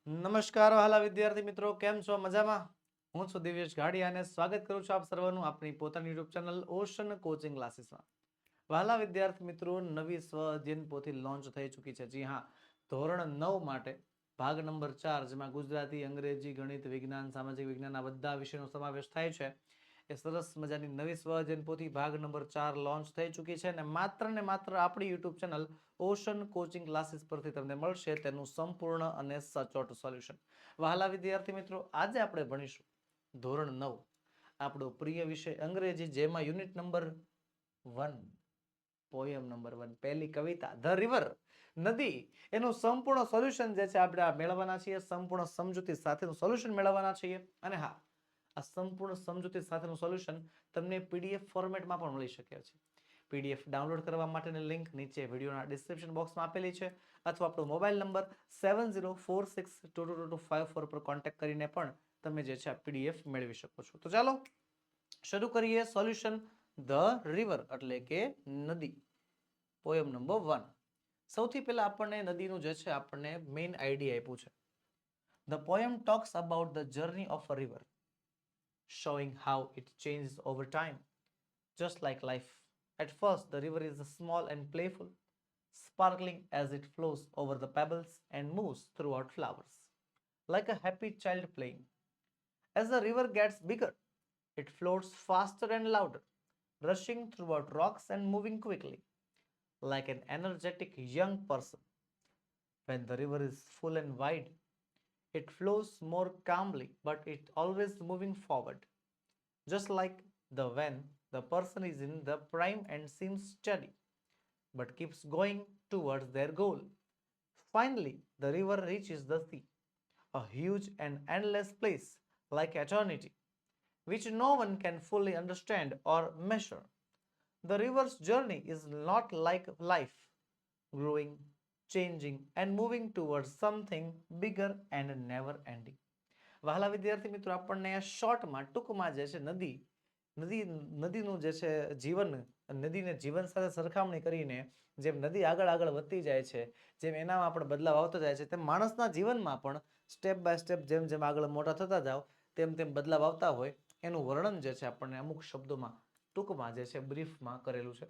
નમસ્કાર વહાલા વિદ્યાર્થી મિત્રો, કેમ છો? મજામાં? હું છું દિવ્યેશ ગાડિયા અને સ્વાગત કરું છું આપ સર્વનું આપણી પોતાની યુટ્યુબ ચેનલ ઓશન કોચિંગ ક્લાસીસમાં. વહાલા વિદ્યાર્થી મિત્રો, નવી સ્વ અધ્યયન પોથી લોન્ચ થઈ ચૂકી છે. જી હા, ધોરણ 9 માટે ભાગ નંબર 4, જેમાં ગુજરાતી, અંગ્રેજી, ગણિત, વિજ્ઞાન, સામાજિક વિજ્ઞાન આ બધા વિષયનો સમાવેશ થાય છે. એ સરસ મજાની નવી સ્વ અધ્યયન પોથી ભાગ નંબર 4 લોન્ચ થઈ ચૂકી છે અને માત્ર આપણી YouTube channel ocean coaching classes પરથી તમને મળશે તેનું સંપૂર્ણ અને સચોટ સોલ્યુશન. વહાલા વિદ્યાર્થી મિત્રો, આજે આપણે ભણીશું ધોરણ 9, આપણો પ્રિય વિષય અંગ્રેજી, જેમાં યુનિટ નંબર 1, પોયમ નંબર 1, પહેલી કવિતા ધ રિવર, નદી, એનું સંપૂર્ણ સોલ્યુશન જે છે આપણે મેળવવાના છીએ. સંપૂર્ણ સમજૂતી સાથેનું સોલ્યુશન મેળવવાના છીએ. અને હા, આ સંપૂર્ણ સમજૂતી સાથેનું સોલ્યુશન તમને પીડીએફ ફોર્મેટમાં પણ મળી શકે છે. પીડીએફ ડાઉનલોડ કરવા માટેની લિંક નીચે વિડીયોના ડિસ્ક્રિપ્શન બોક્સમાં આપેલી છે, અથવા આપણો મોબાઈલ નંબર 7046222254 પર કોન્ટેક્ટ કરીને પણ તમે જે છે આ પીડીએફ મેળવી શકો છો. તો ચાલો શરૂ કરીએ. સોલ્યુશન ધ રિવર એટલે કે નદી, પોયમ નંબર 1. સૌથી પહેલા આપણને નદીનું જે છે આપણને મેઇન આઈડિયા આપ્યું છે. The poem talks about the journey of a river, showing how it changes over time, just like life. At first, the river is small and playful, sparkling as it flows over the pebbles and moves throughout flowers, like a happy child playing. As the river gets bigger, it floats faster and louder, rushing throughout rocks and moving quickly, like an energetic young person. When the river is full and wide, it flows more calmly, but it always moving forward, just like when the person is in the prime and seems steady, but keeps going towards their goal. Finally, the river reaches the sea, a huge and endless place like eternity, which no one can fully understand or measure. The river's journey is not like life, growing, changing, and moving towards something bigger and never ending. વહાલા વિદ્યાર્થી મિત્રો, આપણને શોર્ટમાં ટૂંકમાં જે છે નદીનું જે છે જીવન, નદીને જીવન સાથે સરખામણી કરીને જેમ નદી આગળ આગળ વધતી જાય છે, જેમ એનામાં પણ બદલાવ આવતો જાય છે, તેમ માણસના જીવનમાં પણ સ્ટેપ બાય સ્ટેપ જેમ જેમ આગળ મોટા થતા જાઓ તેમ તેમ બદલાવ આવતા હોય, એનું વર્ણન જે છે આપણને અમુક શબ્દોમાં ટૂંકમાં જે છે બ્રીફમાં કરેલું છે.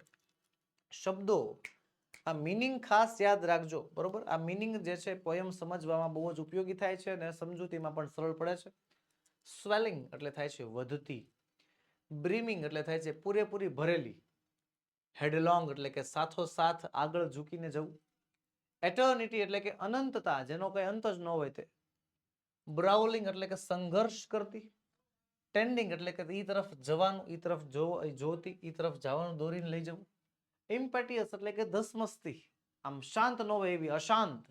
શબ્દો, આ મિનિંગ ખાસ યાદ રાખજો, બરોબર? આ મિનિંગ જે છે પોયમ સમજવામાં બહુ જ ઉપયોગી થાય છે અને સમજૂતીમાં પણ સરળ પડે છે. સ્વેલિંગ એટલે થાય છે વધતી, બ્રીમિંગ એટલે થાય છે પૂરેપૂરી ભરેલી, હેડલોંગ એટલે કે સાથોસાથ આગળ ઝૂકીને જવું, એટર્નિટી એટલે કે અનંતતા, જેનો કઈ અંત જ ન હોય તે, બ્રાઉલિંગ એટલે કે સંઘર્ષ કરતી, ટેન્ડિંગ એટલે કે ઈ તરફ જવાનું, ઈ તરફ જોતી, ઈ તરફ જવાનું દોરીને લઈ જવું, ઇમ્પેટિયસ એટલે કે ધસમસતી, આમ શાંત ન હોય એવી, અશાંત,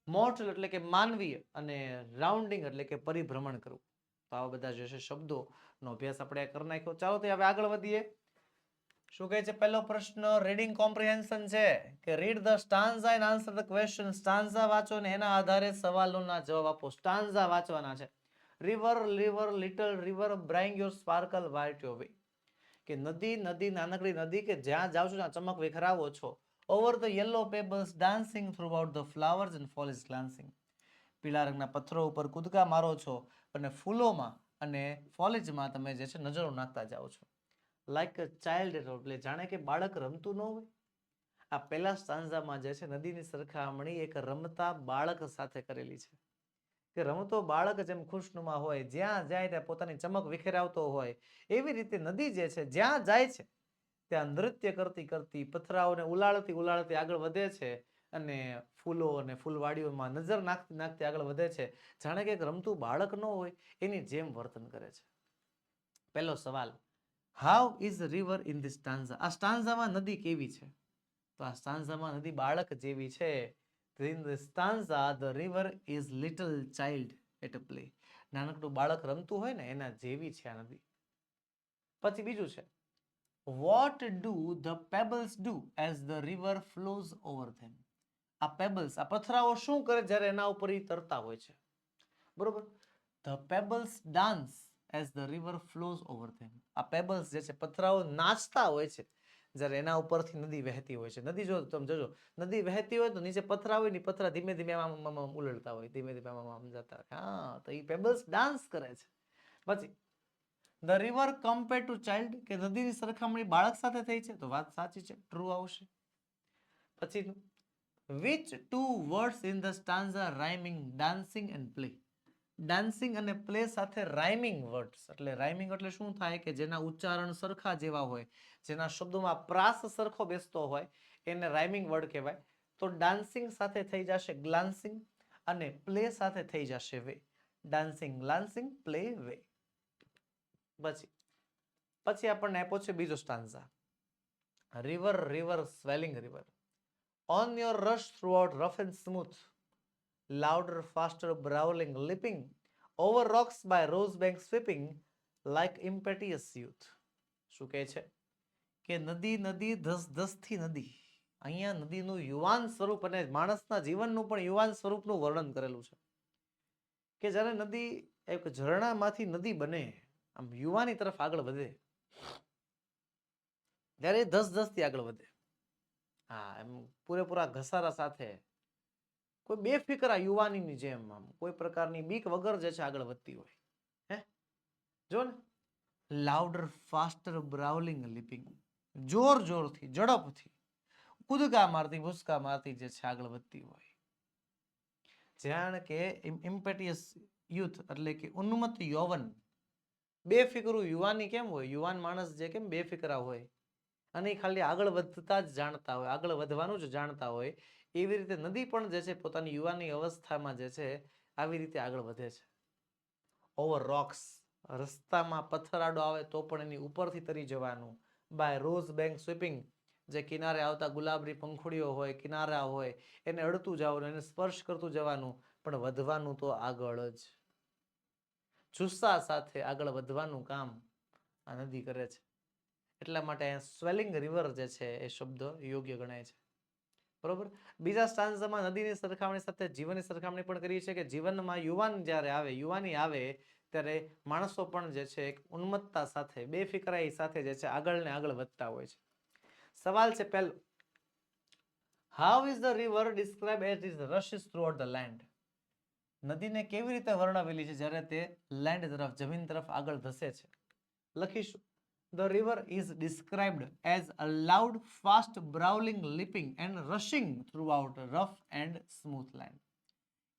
મોર્ટલ એટલે કે માનવીય, અને રાઉન્ડિંગ એટલે કે પરિભ્રમણ કરવું. તો આવા બધા જે છે શબ્દોનો અભ્યાસ આપણે કરી નાખ્યો. ચાલો તો હવે આગળ વધીએ. શું કહે છે પહેલો પ્રશ્ન? રીડિંગ કોમ્પ્રિહેન્શન છે કે read the stanza and answer the question. Stanza વાંચો ને એના આધારે સવાલોના જવાબ આપો. સ્ટાન્ઝા વાંચવાના છે. River, river, little river, bring your sparkle white your way. કે નદી, નદી, નાનકડી નદી કે જ્યાં જાઓ છો ત્યાં ચમક વિખરાવો છો. Over the yellow pebbles dancing throughout the flowers and foliage glancing. પીળા રંગના પથ્થરો ઉપર કૂદકા મારો છો અને ફૂલોમાં અને ફોલેજમાં તમે જે છે નજરો નાખતા જાઓ છો. લાઈક અ ચાઇલ્ડ એટલે જાણે કે બાળક રમતું ન હોય. આ પહેલા સ્ટાન્ઝામાં જે છે નદીની સરખામણી એક રમતા બાળક સાથે કરેલી છે. કે રમતો બાળક જેમ ખુશનુમા હોય, જ્યાં જાય ત્યાં પોતાની ચમક વિખેરાવતો હોય, એવી રીતે નદી જે છે જ્યાં જાય છે ત્યાં નૃત્ય કરતી કરતી, પથરાઓને ઉલાળતી ઉલાળતી આગળ વધે છે અને ફૂલો અને ફૂલવાડીઓમાં નજર નાખતી નાખતી આગળ વધે છે, જાણે કે એક રમતું બાળક ન હોય એની જેમ વર્તન કરે છે. પહેલો સવાલ, how is river in this stanza? આ સ્ટાન્ઝામાં નદી કેવી છે? તો આ સ્ટાન્ઝામાં નદી બાળક જેવી છે. In the stanza, the river is little child at a play. નાનકડું બાળક રમતું હોય ને એના જેવી છે આ નદી. પછી બીજું છે, what do the pebbles do as the river flows over them? આ પેબલ્સ, આ પથરાઓ શું કરે જ્યારે એના ઉપર ઈ તરતા હોય છે? બરોબર? The pebbles dance as the river flows over them. આ પેબલ્સ જે છે પથરાઓ નાચતા હોય છે જ્યારે એના ઉપરથી નદી વહેતી હોય છે. નદી જો તમે જોજો, નદી વહેતી હોય તો નીચે પથરા હોય ને, પથરા ધીમે ધીમે આમ ઉલળતા હોય, ધીમે ધીમે આમ જતા હોય. હા, તો એ પેબલ્સ ડાન્સ કરે છે. પછી the river compare to child, કે નદીની સરખામણી બાળક સાથે થઈ છે, તો વાત સાચી છે, ટ્રુ આવશે. પછી which two words in the stanza rhyming dancing and play? Dancing અને પ્લે સાથે રાઇમિંગ વર્ડ્સ, એટલે રાઇમિંગ એટલે શું થાય કે જેના ઉચ્ચારણ સરખા જેવા હોય, જેના શબ્દોમાં પ્રાસ સરખો બેસતો હોય, એને રાઇમિંગ વર્ડ કહેવાય. તો ડાન્સિંગ સાથે થઈ જશે ગ્લાન્સિંગ અને પ્લે સાથે થઈ જશે way. Dancing, glancing, play, way. પછી આપણને આપ્યો છે બીજો stanza. River river swelling river, on your rush throughout rough and smooth, louder faster brawling leaping, over rocks by rose bank sweeping, like impetuous youth. શું કહે છે કે નદી નદી ધસ ધસથી નદી. અહીંયા નદીનું યુવાન સ્વરૂપ અને માણસના જીવનનું પણ યુવાન સ્વરૂપનું વર્ણન કરેલું છે. કે જ્યારે નદી એક ઝરણામાંથી નદી બને, આમ યુવાની તરફ આગળ વધે, ત્યારે ધસ ધસથી આગળ વધે. હા, એમ પૂરેપૂરા ઘસારા સાથે, કોઈ બેફિકરા યુવાનીની જેમ, આમ કોઈ પ્રકારની બીક વગર જે છે આગળ વધતી હોય. હે જો ને, લાઉડર ફાસ્ટર બ્રાઉલિંગ લીપિંગ, જોર જોરથી, ઝડપથી, કૂદકા મારતી, ભૂસકા મારતી જે છે આગળ વધતી હોય. જાણ કે ઇમ્પેટિયસ યુથ એટલે કે ઉન્મત્ત યૌવન, બેફિકરું યુવાની કેમ હોય, યુવાન માણસ જે કેમ બેફિકરા હોય અને ખાલી આગળ વધતા જ જાણતા હોય, આગળ વધવાનું જ જાણતા હોય, એવી રીતે નદી પણ જે છે પોતાની યુવાની અવસ્થામાં જે છે આવી રીતે આગળ વધે છે. ઓવર રોક્સ, રસ્તામાં પથ્થરાડો આવે તો પણ એની ઉપરથી તરી જવાનું. બાય રોઝ બેંક સ્વીપિંગ, જે કિનારે આવતા ગુલાબની પંખુડીઓ હોય, કિનારા હોય, એને અડતું જવાનું, એને સ્પર્શ કરતું જવાનું, પણ વધવાનું તો આગળ જ. જુસ્સા સાથે આગળ વધવાનું કામ આ નદી કરે છે. એટલા માટે સ્વેલિંગ રિવર જે છે એ શબ્દ યોગ્ય ગણાય છે. બરોબર. બીજા સ્ટાન્ઝામાં નદીની સરખામણી સાથે જીવનની સરખામણી પણ કરી છે કે જીવનમાં યુવાન જ્યારે આવે, યુવાની આવે, ત્યારે માણસો પણ જે છે એક ઉન્મત્તતા સાથે, બેફિકરાઈ સાથે જે છે આગળ ને આગળ વધતા હોય છે. સવાલ છે પહેલો, how is the river describe as it rushes throughout the land? નદીને કેવી રીતે વર્ણવેલી છે જ્યારે તે લેન્ડ તરફ, જમીન તરફ આગળ ધસે છે? લખીશું, the river is described as a loud, fast, brawling, leaping and rushing throughout rough and smooth land.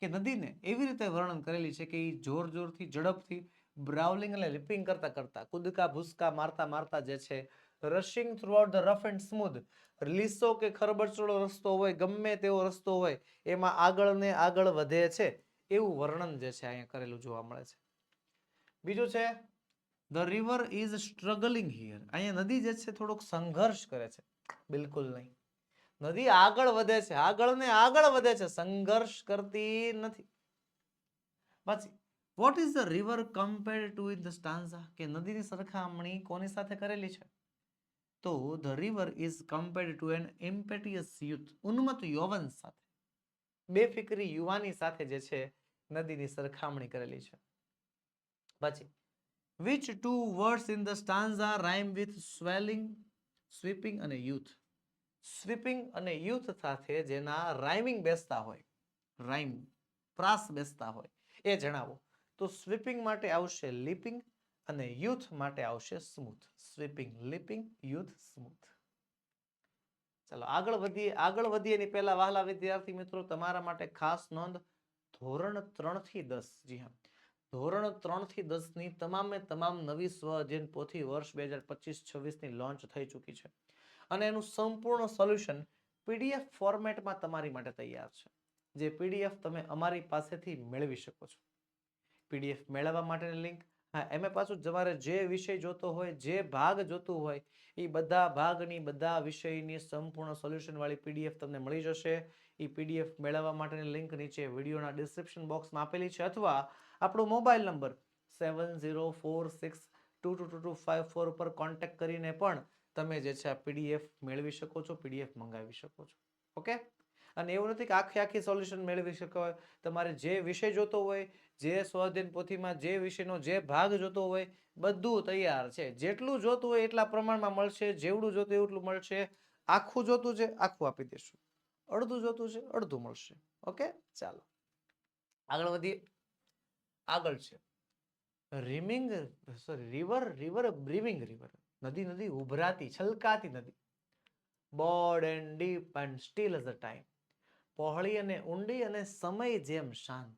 કે નદીને એવી રીતે વર્ણન કરેલી છે કે એ જોર જોરથી, ઝડપથી, બ્રાઉલિંગ એટલે લીપિંગ કરતા કરતા, કૂદકા ભૂસકા મારતા મારતા જે છે, rushing throughout the rough and smooth, લીસો કે ખરબચડો રસ્તો હોય, ગમે તેવો રસ્તો હોય, એમાં આગળ ને આગળ વધે છે, એવું વર્ણન જે છે અહીંયા કરેલું જોવા મળે છે. બીજું છે, the river is struggling here. અહીંયા નદી જે છે થોડોક સંઘર્ષ કરે છે. બિલકુલ નહીં. નદી આગળ વધે છે, આગળ ને આગળ વધે છે, સંઘર્ષ કરતી નથી. પછી what is the river compared to in the stanza? કે નદીની સરખામણી કોની સાથે કરેલી છે? તો the river is compared to an impetuous youth, ઉન્મત્ત યૌવન સાથે, બેફિકરી યુવાની સાથે જે છે નદીની સરખામણી કરેલી છે. પછી which two words in the stanza rhyme with swelling, sweeping અને youth? સ્વીપિંગ અને યુથ સાથે જેના રાઇમિંગ બેસતા હોય, રાઇમ, પ્રાસ બેસતા હોય, એ જણાવો. તો સ્વીપિંગ માટે આવશે લીપિંગ અને યુથ માટે આવશે smooth. Sweeping, leaping, youth, smooth. ચાલો આગળ વધીએ એની પહેલા વહાલા વિદ્યાર્થી મિત્રો, તમારા માટે ખાસ નોંધ, ધોરણ 3 થી 10, જી હા, ધોરણ 3 થી 10 ની તમામે તમામ નવી સ્વ અધ્યયન પોથી વર્ષ 2025-26 ની લોન્ચ થઈ ચૂકી છે અને એનું સંપૂર્ણ સોલ્યુશન પીડીએફ ફોર્મેટમાં તમારી માટે તૈયાર છે, જે પીડીએફ તમે અમારી પાસેથી મેળવી શકો છો. પીડીએફ મેળવવા માટેની લિંક, હા, એમાં પાછું તમારે જે વિષય જોતો હોય, જે ભાગ જોતું હોય, એ બધા ભાગની, બધા વિષયની સંપૂર્ણ સોલ્યુશન વાળી પીડીએફ તમને મળી જશે. એ પીડીએફ મેળવવા માટેની લિંક નીચે વિડીયોના ડિસ્ક્રિપ્શન બોક્સમાં આપેલી છે, અથવા આપણો મોબાઈલ નંબર 7046222254 ઉપર કોન્ટેક્ટ કરીને પણ તમે જે છે આ પીડીએફ મેળવી શકો છો, પીડીએફ મંગાવી શકો છો. ઓકે, અને એવું નથી કે આખી સોલ્યુશન મેળવી શકો. તમારે જે વિષય જોતો હોય, જે સ્વાધ્યાયન પોથીમાં જે વિષયનો જે ભાગ જોતો હોય, બધું તૈયાર છે. જેટલું જોતું હોય એટલા પ્રમાણમાં મળશે, જેવડું જોતું હોય એટલું મળશે. આખું જોતું છે આખું આપી દેશું, અડધું જોતું છે અડધું મળશે. ઓકે, ચાલો આગળ વધીએ. આગળ છે રિમિંગ રિવર બ્રીવિંગ રિવર. નદી ઉભરાતી છલકાતી નદી. broad and deep and still as a time. પહોળી અને ઊંડી અને સમય જેમ શાંત.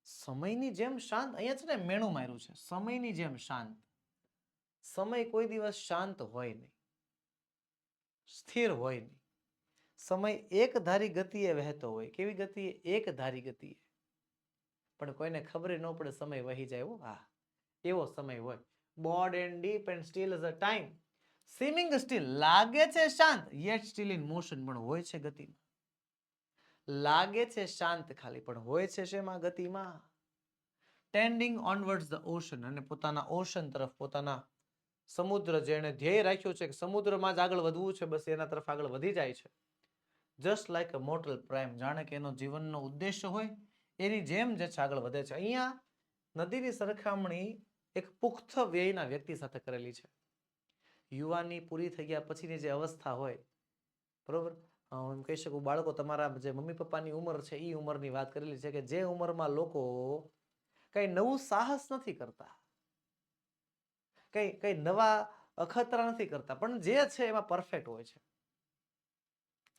સમયની જેમ શાંત. અહીંયા છે ને મેણું માર્યું છે, સમયની જેમ શાંત. સમય કોઈ દિવસ શાંત હોય નહીં, સ્થિર હોય નહીં. સમય એક ધારી ગતિએ વહેતો હોય. કેવી ગતિએ? એક ધારી ગતિએ. પણ કોઈને ખબર ન પડે સમય વહી જાય. હા, એવો સમય હોય. broad and deep and still as a time. seeming still, લાગે છે શાંત, yet still in motion, પણ હોય છે ગતિમાં. લાગે છે શાંત ખાલી, પણ હોય છે શેમાં? ગતિમાં. tending onwards the ocean, અને પોતાના ઓશન તરફ, પોતાના સમુદ્ર જેને ધ્યેય રાખ્યું છે કે સમુદ્રમાં જ આગળ વધવું છે, બસ એના તરફ આગળ વધી જાય છે. just like a mortal prime, જાણે કે એનો જીવનનો ઉદ્દેશ્ય હોય એની જેમ જે છે આગળ વધે છે. અહીંયા નદીની સરખામણી એક પુખ્ત વયના વ્યક્તિ સાથે કરેલી છે. યુવાની પૂરી થઈ ગયા પછીની જે અવસ્થા હોય, બરોબર, હું કહી શકું બાળકો તમારા જે મમ્મી પપ્પાની ઉંમર છે એ ઉંમરની વાત કરેલી છે કે જે ઉંમરમાં લોકો કઈ નવું સાહસ નથી કરતા, કઈ નવા અખતરા નથી કરતા, પણ જે છે એમાં પરફેક્ટ હોય છે.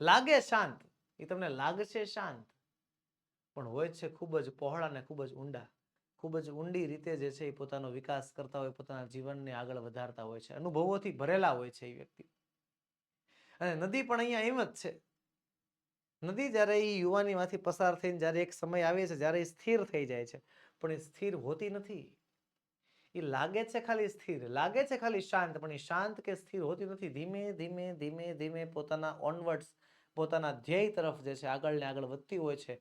લાગે શાંત, એ તમને લાગશે શાંત, પણ હોય છે ખૂબ જ પહોળા ને ખૂબ જ ઊંડા. ખૂબ જ ઊંડી રીતે જે છે એ પોતાનો વિકાસ કરતા હોય, પોતાના જીવનને આગળ વધારતા હોય છે, અનુભવોથી ભરેલા હોય છે એ વ્યક્તિ. અને નદી પણ અહીંયા એમ જ છે. નદી જ્યારે એ યુવાનીમાંથી પસાર થઈને જ્યારે એક સમય આવે છે જ્યારે એ સ્થિર થઈ જાય છે, પણ એ સ્થિર હોતી નથી. એ લાગે છે ખાલી સ્થિર, લાગે છે ખાલી શાંત, પણ એ શાંત કે સ્થિર હોતી નથી. ધીમે ધીમે ધીમે ધીમે પોતાના ઓનવર્ડ્સ, પોતાના ધ્યેય તરફ જે છે આગળ ને આગળ વધતી હોય છે,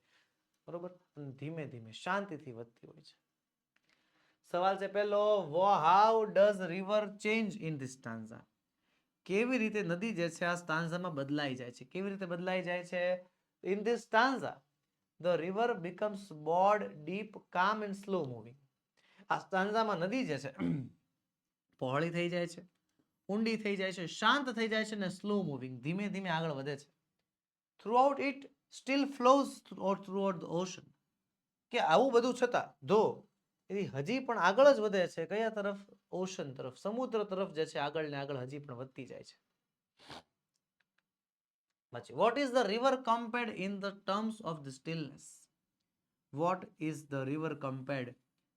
બરોબર, ધીમે ધીમે શાંતિથી વધતી હોય છે. સવાલ છે પહેલો, how does river change in this stanza? કેવી રીતે નદી જે છે આ સ્ટાન્ઝામાં બદલાઈ જાય છે? કેવી રીતે બદલાઈ જાય છે? In this stanza the river becomes broad, deep, calm and slow moving. આ સ્ટાન્ઝામાં નદી જે છે પહોળી થઈ જાય છે, ઊંડી થઈ જાય છે, શાંત થઈ જાય છે, અને સ્લો મૂવિંગ, ધીમે ધીમે આગળ વધે છે. Throughout it steel flows throughout the ocean. કે આવું બધું છતાં ધો એ હજી પણ આગળ જ વધે છે. કયા તરફ? ઓશન તરફ, સમુદ્ર તરફ જે છે આગળ ને આગળ હજી પણ વધતી જાય છે. પછી what is the river compared in the terms of the stillness? What is the river compared?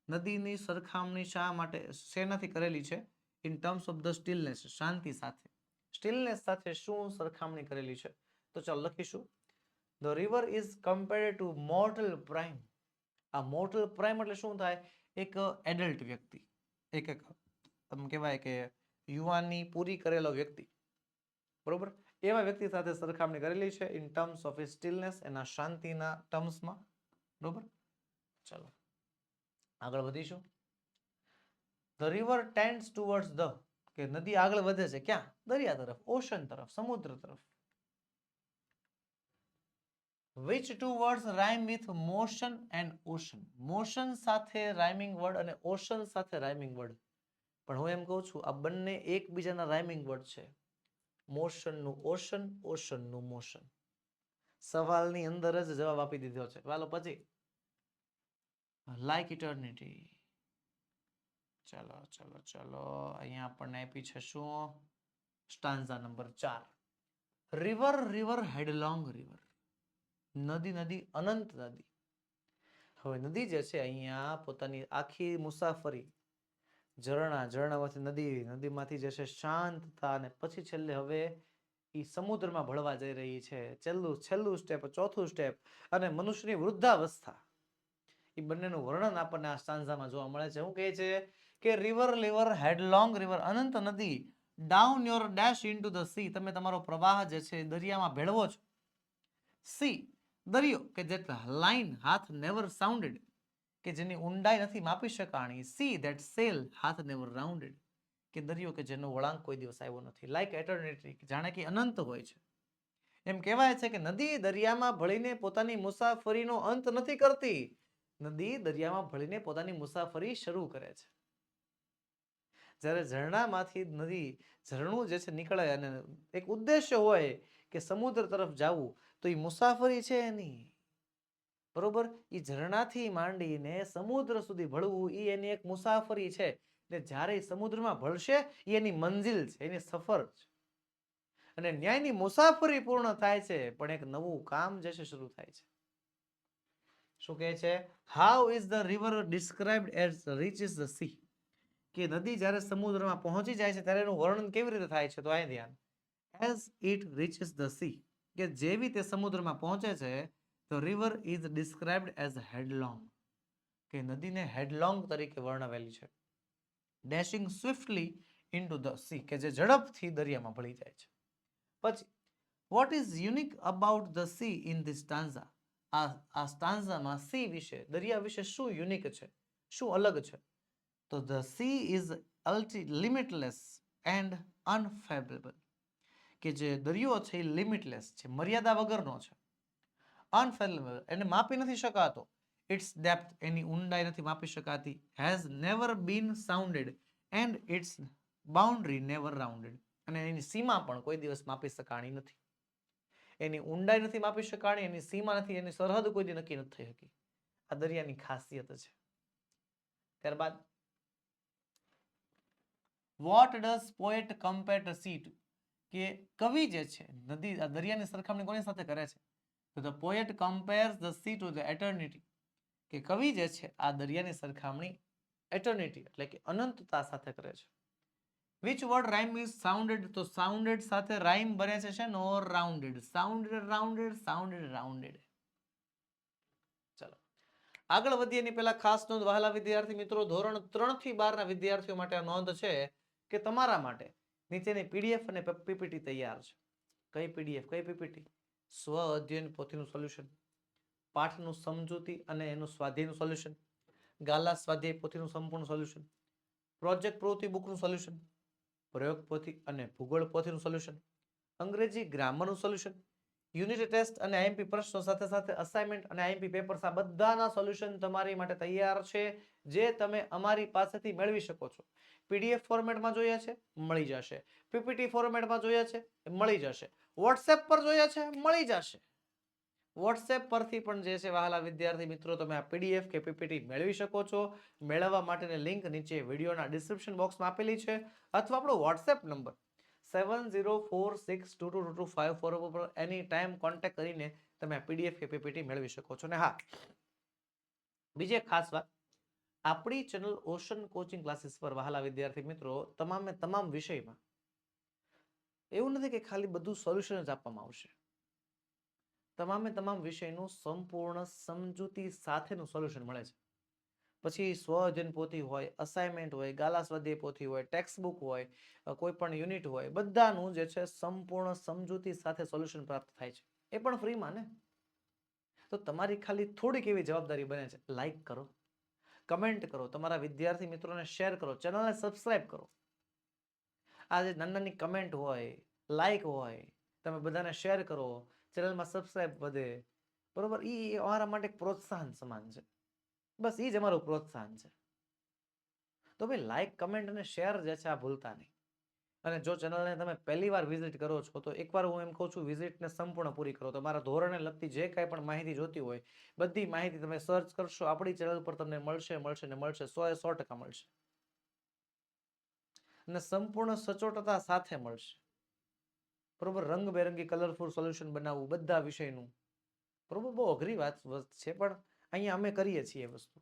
નદીની સરખામણી શા માટે, શેનાથી કરેલી છે? In terms of the stillness, શાંતિ સાથે. સ્ટીલનેસ સાથે શું સરખામણી કરેલી છે? તો ચાલો લખીશું. The river is compared two mortal prime. આ મોર્ટલ પ્રાઇમ એટલે શું થાય? એક એડલ્ટ વ્યક્તિ, એક તમે કહેવાય કે યુવાની પૂરી કરેલો વ્યક્તિ, બરોબર, એવા વ્યક્તિ સાથે સરખામણી કરેલી છે ઇન ટર્મ્સ ઓફ સ્ટીલનેસ, એના શાંતિના ટર્મ્સમાં, બરોબર. ચાલો આગળ વધીશું. The river tends towards the, કે નદી આગળ વધે છે ક્યાં? દરિયા તરફ, ઓશન તરફ, સમુદ્ર તરફ. Which two words rhyme with motion and ocean? Motion સાથે રાઇમિંગ વર્ડ અને ઓશન સાથે રાઇમિંગ વર્ડ. પણ હું એમ કહું છું આ બંને એકબીજાના રાઇમિંગ વર્ડ છે. મોશનનું ઓશન, ઓશનનું મોશન. સવાલની અંદર જ જવાબ આપી દીધો છે. ચાલો પછી લાઈક ઇટર્નિટી. ચલો ચલો ચલો, અહીંયા આપણને આપી છે શું? Stanza number 4. River river headlong river. નદી નદી અનંત નદી. હવે નદી જે છે અહીંયા પોતાની આખી મુસાફરી, ઝરણામાંથી નદીમાંથી જે છે શાંતતા, અને પછી છેલ્લે હવે એ સમુદ્રમાં ભળવા જઈ રહી છે. છેલ્લું સ્ટેપ, ચોથું સ્ટેપ, અને મનુષ્યની વૃદ્ધાવસ્થા, એ બંનેનું વર્ણન આપણને આ સ્ટાન્ઝામાં જોવા મળે છે. શું કહે છે કે રિવર રિવર હેડલોંગ રિવર, અનંત નદી, down your dash into the C, તમે તમારો પ્રવાહ જે છે દરિયામાં ભેળવો છો. સી, દરિયો, કે જે લાઈન હાથ નેવર સાઉન્ડેડ, કે જેની ઊંડાઈ નથી માપી શકાણી. સી ધેટ સેલ હાથ નેવર રાઉન્ડેડ, કે દરિયો કે જેનો વળાંક કોઈ દિવસ આવ્યો નથી. લાઈક એટર્નિટી, જાણે કે અનંત હોય છે. એમ કહેવાય છે કે નદી દરિયામાં ભળીને પોતાની મુસાફરીનો અંત નથી કરતી, નદી દરિયામાં ભળીને પોતાની મુસાફરી શરૂ કરે છે. જ્યારે ઝરણામાંથી નદી ઝરણું જે છે નીકળે અને એક ઉદ્દેશ્ય હોય કે સમુદ્ર તરફ જવું, તો એ મુસાફરી છે એની, બરોબર. એ ઝરણાથી માંડીને સમુદ્ર સુધી ભળવું એ એની એક મુસાફરી છે. ને જ્યારે સમુદ્રમાં ભળશે એ એની મંજિલ છે, એની સફર છે. અને ન્યાયની મુસાફરી પૂર્ણ થાય છે, પણ એક નવું કામ જે છે શરૂ થાય છે. શું કહે છે? How is the river described as rich is the sea? કે નદી જ્યારે સમુદ્રમાં પહોંચી જાય છે ત્યારે એનું વર્ણન કેવી રીતે થાય છે? તો અહીં ધ્યાન, as it reaches the sea, કે જેવી તે સમુદ્રમાં પહોંચે છે, the river is described as headlong, કે નદીને હેડલોંગ તરીકે વર્ણવેલી છે. Dashing swiftly into the sea, કે જે ઝડપથી દરિયામાં ભળી જાય છે. પછી what is unique about the sea in this stanza? આ સ્ટાન્ઝામાં સી વિશે, દરિયા વિશે શું યુનિક છે, શું અલગ છે? તો ધ સી ઇઝ લિમિટલેસ એન્ડ અનફેબેબલ, કે જે દરિયો છે એ લિમિટલેસ છે, મર્યાદા વગરનો છે. અનફેબેબલ, એને માપી નથી શકાતો. ઇટ્સ ડેપ્થ, એની ઊંડાઈ નથી માપી શકાતી. Has never been sounded and its boundary never rounded, અને એની સીમા પણ કોઈ દિવસ માપી શકાણી નથી. એની ઊંડાઈ નથી માપી શકાણી, એની સીમા નથી, એની સરહદ કોઈ દી નક્કી નથી થઈ શકી. આ દરિયાની ખાસિયત છે. ત્યારબાદ what does poet compare the sea to? કે કવિ જે છે નદી દરિયાની સરખામણી કોની સાથે કરે છે? તો the poet compares the sea to the eternity, કે કવિ જે છે આ દરિયાની સરખામણી એટર્નિટી એટલે કે અનંતતા સાથે કરે છે. Which word rhyme is sounded? તો સાઉન્ડેડ સાથે રાઇમ બને છે શેનો? Rounded. Sounded rounded, sounded rounded. ચલો આગળ વધીએ એની પહેલા ખાસ નોંધ વહાલા વિદ્યાર્થી મિત્રો, ધોરણ 3 થી 12 ના વિદ્યાર્થીઓ માટે આ નોંધ છે કે તમારા માટે નીચેની પીડીએફ અને પીપીટી તૈયાર છે. કઈ પીડીએફ, કઈ પીપીટી? સ્વ અધ્યયન પોથીનું સોલ્યુશન, પાઠનું સમજૂતી અને એનું સ્વાધ્યાયનું સોલ્યુશન, ગાલા સ્વાધ્યાય પોથીનું સંપૂર્ણ સોલ્યુશન, પ્રોજેક્ટ પ્રવૃત્તિ બુકનું સોલ્યુશન, પ્રયોગ પોથી અને ભૂગોળ પોથીનું સોલ્યુશન, અંગ્રેજી ગ્રામરનું સોલ્યુશન, યુનિટ ટેસ્ટ અને આઈએમપી પ્રશ્નો સાથે સાથે અસાઇનમેન્ટ અને આઈએમપી પેપર્સ, આ બધાના સોલ્યુશન તમારી માટે તૈયાર છે, જે તમે અમારી પાસેથી મેળવી શકો છો. પીડીએફ ફોર્મેટમાં જોઈએ છે, મળી જશે. પીપીટી ફોર્મેટમાં જોઈએ છે, મળી જશે. વોટ્સએપ પર જોઈએ છે, મળી જશે. વોટ્સએપ પરથી પણ જે છે વહાલા વિદ્યાર્થી મિત્રો તમે આ પીડીએફ કે પીપીટી મેળવી શકો છો. મેળવવા માટેની લિંક નીચે વિડીયોના ડિસ્ક્રિપ્શન બોક્સમાં આપેલી છે, અથવા આપણો વોટ્સએપ નંબર 7046222254 ઉપર એની ટાઈમ કોન્ટેક્ટ કરીને તમે આ પીડીએફ કે પીપીટી મેળવી શકો છો. ને હા, બીજી એક ખાસ વાત, આપણી ચેનલ ઓશન કોચિંગ ક્લાસીસ પર વહાલા વિદ્યાર્થી મિત્રો તમામે તમામ વિષયમાં એવું નથી કે ખાલી બધું સોલ્યુશન જ આપવામાં આવશે. તમામે તમામ વિષયનું સંપૂર્ણ સમજૂતી સાથેનું સોલ્યુશન મળે છે. પછી સ્વઅધ્યયન પોથી હોય, અસાઇનમેન્ટ હોય, ગાલા સ્વાધ્યાય પોથી હોય, ટેક્સ્ટ બુક હોય, કોઈ પણ યુનિટ હોય, બધાનું જે છે સંપૂર્ણ સમજૂતી સાથે સોલ્યુશન પ્રાપ્ત થાય છે, એ પણ ફ્રીમાં ને. તો તમારી ખાલી થોડીક એવી જવાબદારી બને છે, લાઈક કરો, કમેન્ટ કરો, તમારા વિદ્યાર્થી મિત્રોને શેર કરો, ચેનલને સબસ્ક્રાઇબ કરો. આ જે નાની કમેન્ટ હોય, લાઈક હોય, તમે બધાને શેર કરો, ચેનલમાં સબસ્ક્રાઇબ વધે, બરોબર, એ અમારા માટે પ્રોત્સાહન સમાન છે. બસ એ જ અમારું પ્રોત્સાહન છે. તો ભાઈ લાઈક, કમેન્ટ અને શેર જે છે આ ભૂલતા નહીં. અને જો ચેનલને તમે પહેલી વાર વિઝિટ કરો છો તો એકવાર હું એમ કહું છું વિઝિટને સંપૂર્ણ પૂરી કરો. તમારા ધોરણને લગતી જે કાંઈ પણ માહિતી જોતી હોય, બધી માહિતી તમે સર્ચ કરશો આપણી ચેનલ પર તમને મળશે ને મળશે, 100% મળશે. અને સંપૂર્ણ સચોટતા સાથે મળશે, બરોબર. રંગબેરંગી કલરફુલ સોલ્યુશન બનાવવું બધા વિષયનું, બરોબર. બહુ અઘરી વાત છે, પણ અહીંયા અમે કરીએ છીએ વસ્તુ.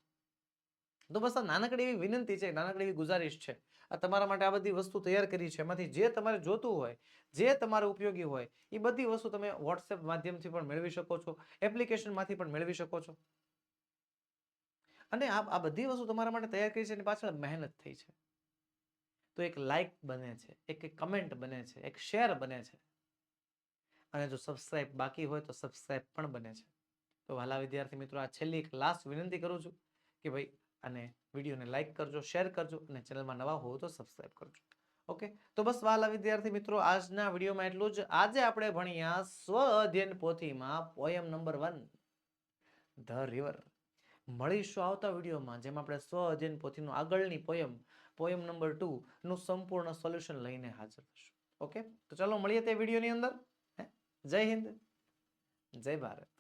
તો બસ આ નાનકડી એવી વિનંતી છે, નાનકડી એવી ગુજારિશ છે, આ તમારા માટે આ બધી વસ્તુ તૈયાર કરી છે. એમાંથી જે તમારે જોતું હોય, જે તમારે ઉપયોગી હોય, એ બધી વસ્તુ તમે વોટ્સએપ માધ્યમથી પણ મેળવી શકો છો, એપ્લિકેશનમાંથી પણ મેળવી શકો છો. અને આ બધી વસ્તુ તમારા માટે તૈયાર કરી છે, એની પાછળ મહેનત થઈ છે. તો એક લાઈક બને છે, એક કમેન્ટ બને છે, એક શેર બને છે, અને જો સબસ્ક્રાઇબ બાકી હોય તો સબસ્ક્રાઇબ પણ બને છે. તો વહાલા વિદ્યાર્થી મિત્રો, આ છેલ્લી એક લાસ્ટ વિનંતી કરું છું કે ભાઈ અને વિડીયોને લાઈક કરજો, શેર કરજો, અને ચેનલમાં નવા હોવ તો સબસ્ક્રાઇબ કરજો. ઓકે, તો બસ વાલા વિદ્યાર્થી મિત્રો, આજના વિડીયોમાં એટલું જ. આજે આપણે ભણ્યા સ્વ અધ્યયન પોથીમાં પોયમ નંબર 1 ધ રિવર. મળીશું આવતા વિડીયોમાં, જેમાં આપણે સ્વ અધ્યયન પોથીનું આગળની પોયમ નંબર 2 નું સંપૂર્ણ સોલ્યુશન લઈને હાજર થશું. ઓકે, તો ચલો મળીએ તે વિડીયોની અંદર. જય હિન્દ, જય ભારત.